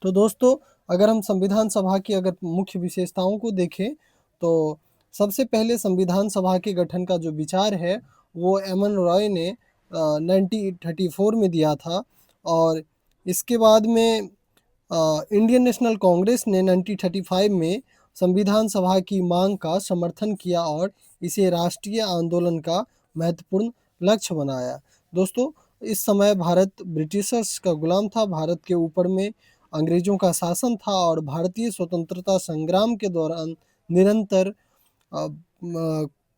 तो दोस्तों, अगर हम संविधान सभा की अगर मुख्य विशेषताओं को देखें, तो सबसे पहले संविधान सभा के गठन का जो विचार है, वो एम.एन. रॉय ने 1934 में दिया था। और इसके बाद में इंडियन नेशनल कांग्रेस ने 1935 में संविधान सभा की मांग का समर्थन किया और इसे राष्ट्रीय आंदोलन का महत्वपूर्ण लक्ष्य बनाया। दोस्तों, इस समय भारत ब्रिटिशर्स का गुलाम था। भारत के ऊपर में अंग्रेजों का शासन था और भारतीय स्वतंत्रता संग्राम के दौरान निरंतर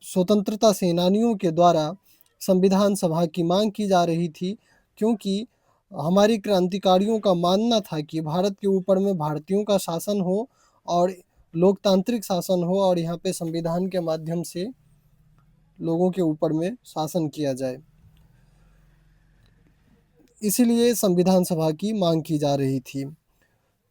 स्वतंत्रता सेनानियों के द्वारा संविधान सभा की मांग की जा रही थी, क्योंकि हमारे क्रांतिकारियों का मानना था कि भारत के ऊपर में भारतीयों का शासन हो और लोकतांत्रिक शासन हो और यहाँ पे संविधान के माध्यम से लोगों के ऊपर में शासन किया जाए। इसीलिए संविधान सभा की मांग की जा रही थी।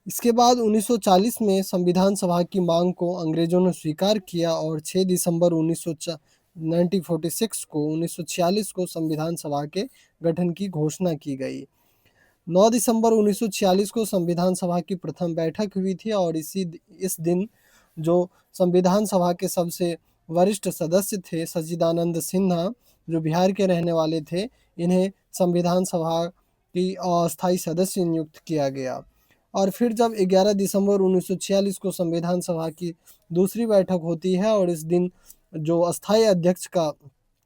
इसके बाद 1940 में संविधान सभा की मांग को अंग्रेजों ने स्वीकार किया और 6 दिसंबर 1946 को संविधान सभा के गठन की घोषणा की गई। 9 दिसंबर 1946 को संविधान सभा की प्रथम बैठक हुई थी और इस दिन जो संविधान सभा के सबसे वरिष्ठ सदस्य थे, सच्चिदानंद सिन्हा, जो बिहार के रहने वाले थे, इन्हें संविधान सभा की अस्थायी सदस्य नियुक्त किया गया। और फिर जब 11 दिसंबर 1946 को संविधान सभा की दूसरी बैठक होती है और इस दिन जो अस्थायी अध्यक्ष का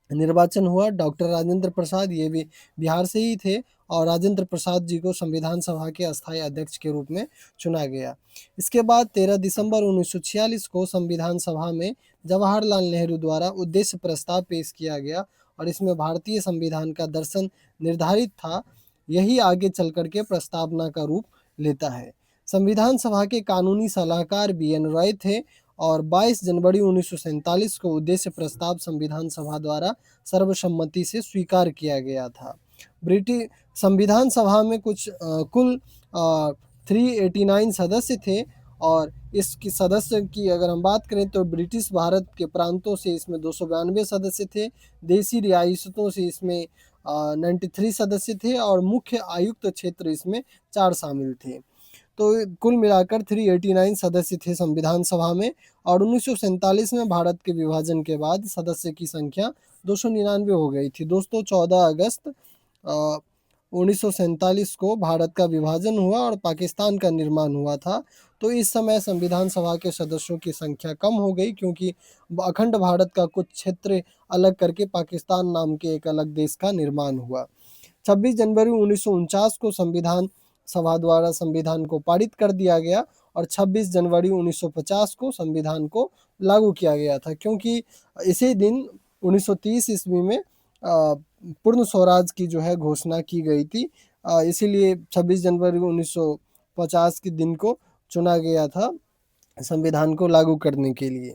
निर्वाचन हुआ, डॉक्टर राजेंद्र प्रसाद, ये भी बिहार से ही थे, और राजेंद्र प्रसाद जी को संविधान सभा के अस्थायी अध्यक्ष के रूप में चुना गया। इसके बाद 13 दिसंबर 1946 को संविधान सभा में जवाहरलाल नेहरू द्वारा उद्देश्य प्रस्ताव पेश किया गया और इसमें भारतीय संविधान का दर्शन निर्धारित था। यही आगे चल कर के प्रस्तावना का रूप लेता है। संविधान सभा के कानूनी सलाहकार बी.एन. रॉय थे और 22 जनवरी 1947 को उद्देश्य प्रस्ताव संविधान सभा द्वारा सर्वसम्मति से स्वीकार किया गया था। ब्रिटिश संविधान सभा में कुल 389 सदस्य थे और इसकी सदस्य की अगर हम बात करें तो ब्रिटिश भारत के प्रांतों से इसमें 292 सदस्य थे, देसी रियासतों से इसमें 93 सदस्य थे और मुख्य आयुक्त क्षेत्र इसमें 4 शामिल थे। तो कुल मिलाकर 389 सदस्य थे संविधान सभा में। और 1947 में भारत के विभाजन के बाद सदस्य की संख्या 299 हो गई थी। दोस्तों, 14 अगस्त 1947 को भारत का विभाजन हुआ और पाकिस्तान का निर्माण हुआ था। तो इस समय संविधान सभा के सदस्यों की संख्या कम हो गई, क्योंकि अखंड भारत का कुछ क्षेत्र अलग करके पाकिस्तान नाम के एक अलग देश का निर्माण हुआ। 26 जनवरी 1949 को संविधान सभा द्वारा संविधान को पारित कर दिया गया और 26 जनवरी 1950 को संविधान को लागू किया गया था, क्योंकि इसी दिन 1930 ईस्वी में पूर्ण स्वराज की जो है घोषणा की गई थी। इसीलिए 26 जनवरी 1950 के दिन को चुना गया था संविधान को लागू करने के लिए।